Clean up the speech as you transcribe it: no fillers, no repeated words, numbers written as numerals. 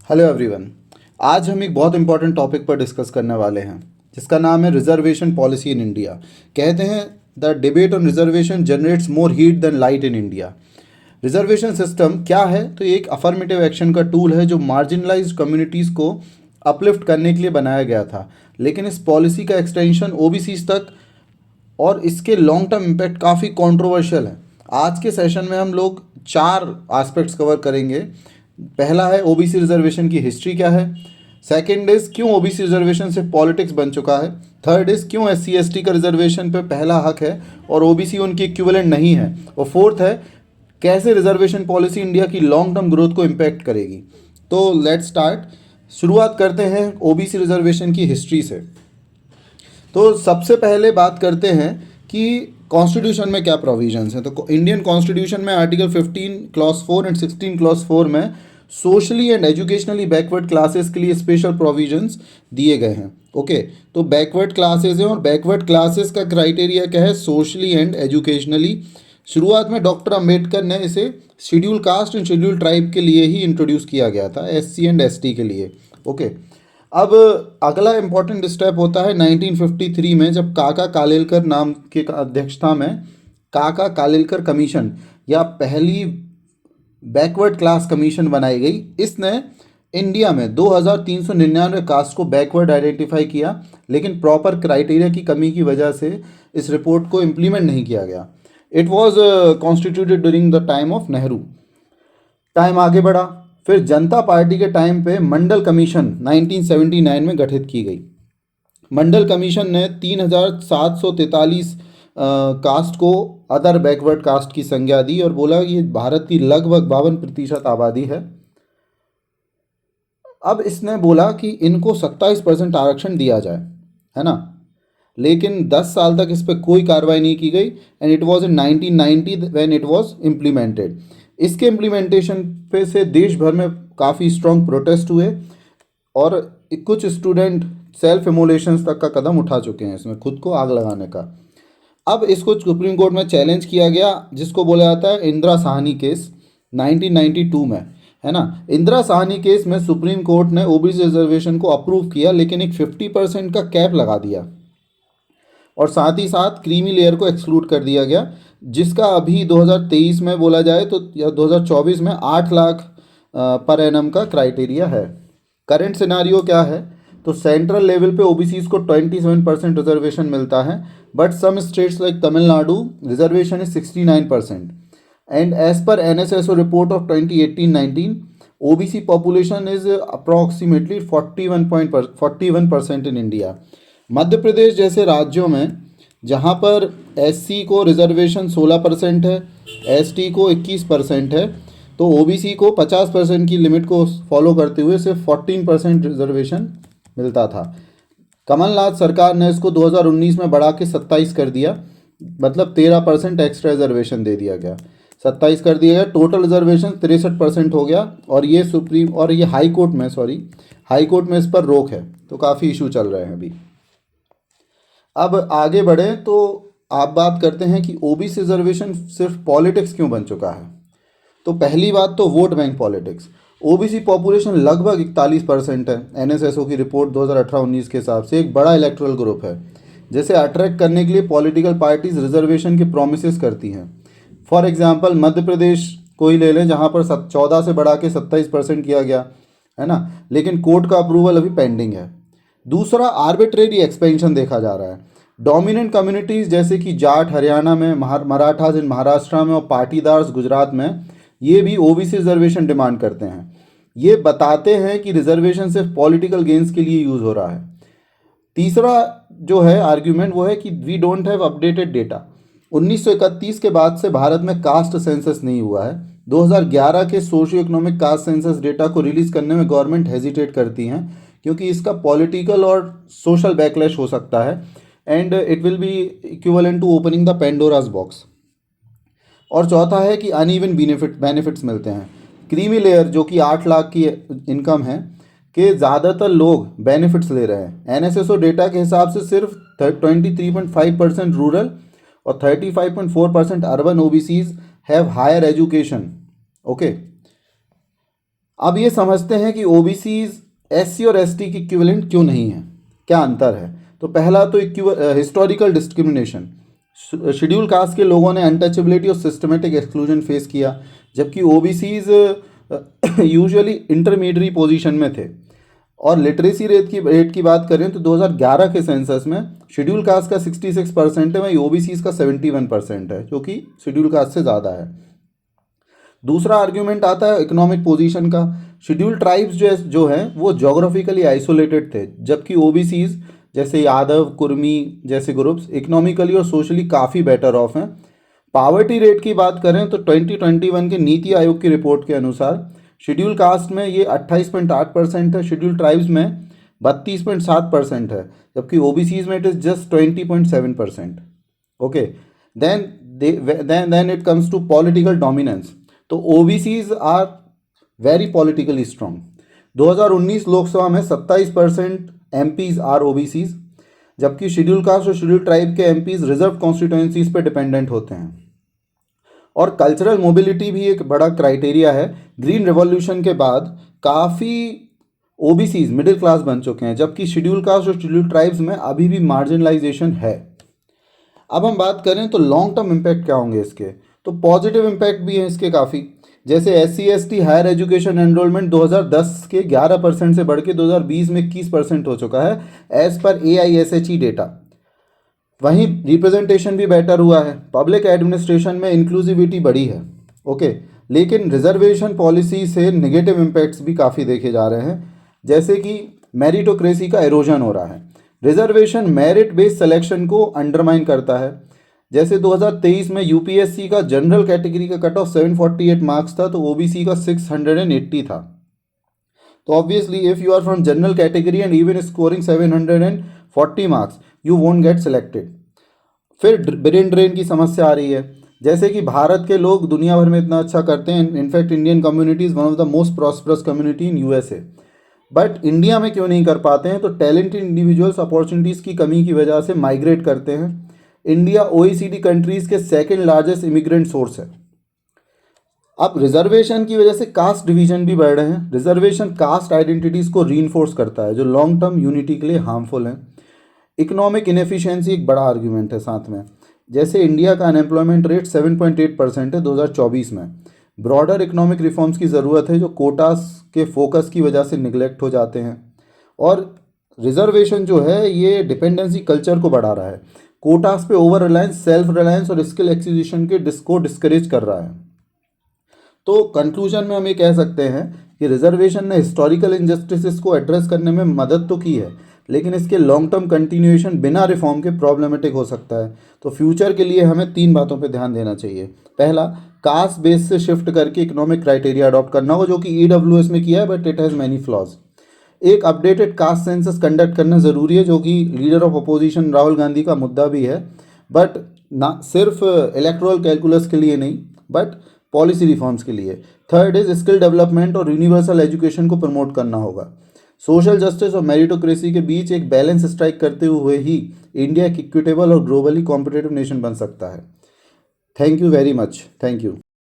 Hello everyone. आज हम एक बहुत इंपॉर्टेंट टॉपिक पर डिस्कस करने वाले हैं जिसका नाम है रिजर्वेशन पॉलिसी इन इंडिया। कहते हैं the debate on reservation generates more heat than light in India. Reservation system क्या है? तो ये एक अफर्मेटिव एक्शन का टूल है जो मार्जिनलाइज्ड कम्युनिटीज़ को अपलिफ्ट करने के लिए बनाया गया था, लेकिन इस पॉलिसी का एक्सटेंशन ओबीसीज तक और इसके लॉन्ग टर्म इम्पैक्ट काफ़ी कंट्रोवर्शियल है। आज के सेशन में हम लोग चार एस्पेक्ट्स कवर करेंगे। पहला है ओबीसी रिजर्वेशन की हिस्ट्री क्या है। सेकंड इज़ क्यों ओबीसी रिजर्वेशन से पॉलिटिक्स बन चुका है। थर्ड इज़ क्यों एससी एसटी का रिजर्वेशन पे पहला हक है और ओबीसी उनकी इक्विवेलेंट नहीं है। और फोर्थ है कैसे रिजर्वेशन पॉलिसी इंडिया की लॉन्ग टर्म ग्रोथ को इम्पैक्ट करेगी। तो लेट्स स्टार्ट। शुरुआत करते हैं ओबीसी रिजर्वेशन की हिस्ट्री से। तो सबसे पहले बात करते हैं कि कॉन्स्टिट्यूशन में क्या प्रोविजंस हैं। तो इंडियन कॉन्स्टिट्यूशन में आर्टिकल 15 क्लॉज 4 एंड 16 क्लॉज 4 में socially and educationally backward classes के लिए स्पेशल प्रोविजंस दिए गए हैं। ओके, तो बैकवर्ड क्लासेस हैं और बैकवर्ड क्लासेस का क्राइटेरिया क्या है? Socially and educationally. शुरुआत में डॉक्टर अंबेडकर ने इसे schedule caste and schedule tribe के लिए ही इंट्रोड्यूस किया गया था, एससी एंड एसटी के लिए। ओके, अब अगला इम्पॉर्टेंट स्टेप होता है 1953 में, जब काका कालेलकर नाम के अध्यक्षता में काका कालेलकर कमीशन या पहली बैकवर्ड क्लास कमीशन बनाई गई। इसने इंडिया में 2399 कास्ट को बैकवर्ड आइडेंटिफाई किया, लेकिन प्रॉपर क्राइटेरिया की कमी की वजह से इस रिपोर्ट को इम्प्लीमेंट नहीं किया गया। It was constituted during the time of Nehru. Time आगे बढ़ा, फिर जनता पार्टी के टाइम पे मंडल कमीशन 1979 में गठित की गई। मंडल कमीशन ने 3743 कास्ट को अदर बैकवर्ड कास्ट की संज्ञा दी और बोला कि ये भारत की लगभग 52% आबादी है। अब इसने बोला कि इनको 27% आरक्षण दिया जाए, है ना। लेकिन 10 साल तक इस पर कोई कार्रवाई नहीं की गई and it was in 1990 when it was implemented. इसके इम्प्लीमेंटेशन पे से देश भर में काफ़ी स्ट्रॉन्ग प्रोटेस्ट हुए और कुछ स्टूडेंट सेल्फ इमोलेशंस तक का कदम उठा चुके हैं इसमें, खुद को आग लगाने का। अब इसको सुप्रीम कोर्ट में चैलेंज किया गया, जिसको बोला जाता है इंदिरा साहनी केस 1992 में, है ना। इंदिरा साहनी केस में सुप्रीम कोर्ट ने ओबीसी रिजर्वेशन को अप्रूव किया, लेकिन एक 50% का कैप लगा दिया और साथ ही साथ क्रीमी लेयर को एक्सक्लूड कर दिया गया, जिसका अभी 2023 में बोला जाए तो या 2024 में 8 लाख पर एनम का क्राइटेरिया है। करंट सिनारियो क्या है? तो सेंट्रल लेवल पे ओबीसीज को 27% रिजर्वेशन मिलता है, but some states like Tamil Nadu reservation is 69%। And as per NSSO report of 2018-19 OBC population is approximately 41% in India. Madhya Pradesh जैसे राज्यों में जहाँ पर एससी को रिजर्वेशन 16% है, एसटी को 21% है, तो ओबीसी को 50% की लिमिट को फॉलो करते हुए सिर्फ 14% रिजर्वेशन मिलता था। कमलनाथ सरकार ने इसको 2019 में बढ़ा के 27 कर दिया, मतलब 13% एक्स्ट्रा रिजर्वेशन दे दिया गया, 27 कर दिया गया। टोटल रिजर्वेशन 63% हो गया और ये हाई कोर्ट में इस पर रोक है, तो काफ़ी इशू चल रहे हैं अभी। अब आगे बढ़ें तो आप बात करते हैं कि ओबीसी रिजर्वेशन सिर्फ पॉलिटिक्स क्यों बन चुका है। तो पहली बात तो vote bank politics. OBC population लगभग 41% है, एनएसएसओ की रिपोर्ट 2018-19 के हिसाब से एक बड़ा इलेक्टोरल ग्रुप है, जिसे अट्रैक्ट करने के लिए पॉलिटिकल पार्टीज रिजर्वेशन के प्रोमिस करती हैं। फॉर एग्जाम्पल मध्य प्रदेश को ही ले लें, जहाँ पर 14 से बढ़ा के 27% किया गया, है ना, लेकिन कोर्ट का अप्रूवल अभी पेंडिंग है। दूसरा, आर्बिट्रेरी एक्सपेंशन देखा जा रहा है। डोमिनेंट कम्युनिटीज़ जैसे कि जाट हरियाणा में, मराठाज इन महाराष्ट्र में और पाटीदार्स गुजरात में, ये भी ओबीसी रिजर्वेशन डिमांड करते हैं। ये बताते हैं कि रिजर्वेशन सिर्फ पॉलिटिकल गेन्स के लिए यूज़ हो रहा है। तीसरा जो है आर्ग्यूमेंट वो है कि we don't have updated data. 1931 के बाद से भारत में कास्ट सेंसस नहीं हुआ है। 2011 के socio economic caste census data को रिलीज़ करने में गवर्नमेंट हेजिटेट करती हैं, क्योंकि इसका पॉलिटिकल और सोशल बैकलैश हो सकता है and it will be equivalent to opening the Pandora's box. और चौथा है कि अनइवन बेनिफिट्स मिलते हैं। क्रीमी लेयर जो कि 8 लाख की इनकम है के ज़्यादातर लोग बेनिफिट्स ले रहे हैं। एनएसएसओ डेटा के हिसाब से सिर्फ 23.5% रूरल और 35.4% urban OBCs have higher education. Okay, अब ये समझते हैं कि ओबीसीज एससी और एसटी की इक्विवेलेंट क्यों नहीं है, क्या अंतर है। तो पहला तो हिस्टोरिकल डिस्क्रिमिनेशन, शेड्यूल कास्ट के लोगों ने अनटचेबिलिटी और सिस्टमेटिक एक्सक्लूजन फेस किया, जबकि ओबीसीज यूजुअली इंटरमीडिएट पोजीशन में थे। और लिटरेसी रेट की बात करें तो 2011 के सेंसस में शेड्यूल कास्ट का 66% है, वहीं ओबीसीज का 71% है, जो कि शेड्यूल कास्ट से ज़्यादा है। दूसरा आर्ग्यूमेंट आता है इकोनॉमिक पोजीशन का। शेड्यूल ट्राइब्स जो हैं वो जोग्राफिकली आइसोलेटेड थे, जबकि ओबीसीज जैसे यादव कुर्मी जैसे ग्रुप्स इकोनॉमिकली और सोशली काफ़ी बेटर ऑफ हैं। पावर्टी रेट की बात करें तो 2021 के नीति आयोग की रिपोर्ट के अनुसार शेड्यूल कास्ट में ये 28.8% है, शेड्यूल ट्राइब्स में 32.7% है, जबकि ओबीसीज में it is just 20.7%। Okay, then it comes to political dominance. तो OBCs are very politically strong. 2019 Lok Sabha में 27% एमपीज आर ओबीसीज, जबकि शेड्यूल कास्ट और शेड्यूल ट्राइब के एमपीज रिजर्व कॉन्स्टिट्यूएंसीज पे डिपेंडेंट होते हैं। और कल्चरल मोबिलिटी भी एक बड़ा क्राइटेरिया है। ग्रीन रिवॉल्यूशन के बाद काफ़ी ओबीसीज मिडिल क्लास बन चुके हैं, जबकि शेड्यूल कास्ट और शेड्यूल ट्राइब्स में अभी भी मार्जिनलाइजेशन है। अब हम बात करें तो लॉन्ग टर्म इम्पैक्ट क्या होंगे इसके, तो पॉजिटिव इम्पैक्ट भी है इसके काफ़ी। जैसे SC ST higher education enrolment 2010 के 11% से बढ़ के 2020 में 21% हो चुका है, एज पर AISHE डेटा। वहीं रिप्रेजेंटेशन भी बेटर हुआ है, पब्लिक एडमिनिस्ट्रेशन में इंक्लूसिविटी बढ़ी है। ओके, लेकिन रिजर्वेशन पॉलिसी से नेगेटिव इम्पैक्ट्स भी काफ़ी देखे जा रहे हैं, जैसे कि मेरिटोक्रेसी का एरोजन हो रहा है। रिजर्वेशन मेरिट बेस्ड सिलेक्शन को अंडरमाइन करता है। जैसे 2023 में यूपीएससी का जनरल कैटेगरी का कट ऑफ 748 मार्क्स था, तो ओबीसी का 680 था। तो obviously if you are from general category and even scoring 740 marks you won't get selected. फिर ब्रेन ड्रेन की समस्या आ रही है, जैसे कि भारत के लोग दुनिया भर में इतना अच्छा करते हैं, in fact Indian community is one of the most prosperous community in USA, but India में क्यों नहीं कर पाते हैं, तो टैलेंटेड इंडिविजुअल्स अपॉर्चुनिटीज़ की कमी की वजह से माइग्रेट करते हैं। इंडिया OECD कंट्रीज़ के सेकेंड लार्जेस्ट इमिग्रेंट सोर्स है। अब रिजर्वेशन की वजह से कास्ट डिवीजन भी बढ़ रहे हैं। रिजर्वेशन कास्ट आइडेंटिटीज़ को रीइंफोर्स करता है, जो लॉन्ग टर्म यूनिटी के लिए हार्मफुल हैं। इकोनॉमिक इनएफिशिएंसी एक बड़ा आर्ग्यूमेंट है साथ में। जैसे इंडिया का अनएम्प्लॉयमेंट रेट 7.8% है 2024 में। ब्रॉडर इकोनॉमिक रिफॉर्म्स की ज़रूरत है, जो कोटास के फोकस की वजह से निगलेक्ट हो जाते हैं। और रिजर्वेशन जो है ये डिपेंडेंसी कल्चर को बढ़ा रहा है। कोटास पे ओवर रिलायंस, सेल्फ रिलायंस और स्किल एक्विजिशन के को डिस्करेज कर रहा है। तो कंक्लूजन में हम ये कह सकते हैं कि रिजर्वेशन ने हिस्टोरिकल इनजस्टिसेस को एड्रेस करने में मदद तो की है, लेकिन इसके लॉन्ग टर्म कंटिन्यूएशन बिना रिफॉर्म के प्रॉब्लमेटिक हो सकता है। तो फ्यूचर के लिए हमें 3 बातों पे ध्यान देना चाहिए। पहला, कास्ट बेस से शिफ्ट करके इकोनॉमिक क्राइटेरिया अडॉप्ट करना होगा, जो कि EWS में किया है, but it has many flaws. एक अपडेटेड कास्ट सेंसस कंडक्ट करना ज़रूरी है, जो कि leader of opposition Rahul Gandhi का मुद्दा भी है, बट ना सिर्फ इलेक्टोरल कैलकुलस के लिए नहीं, बट पॉलिसी रिफॉर्म्स के लिए। थर्ड इज स्किल डेवलपमेंट और यूनिवर्सल एजुकेशन को प्रमोट करना होगा। सोशल जस्टिस और मेरिटोक्रेसी के बीच एक बैलेंस स्ट्राइक करते हुए ही इंडिया एक इक्विटेबल और ग्लोबली कॉम्पिटेटिव नेशन बन सकता है। Thank you very much. Thank you.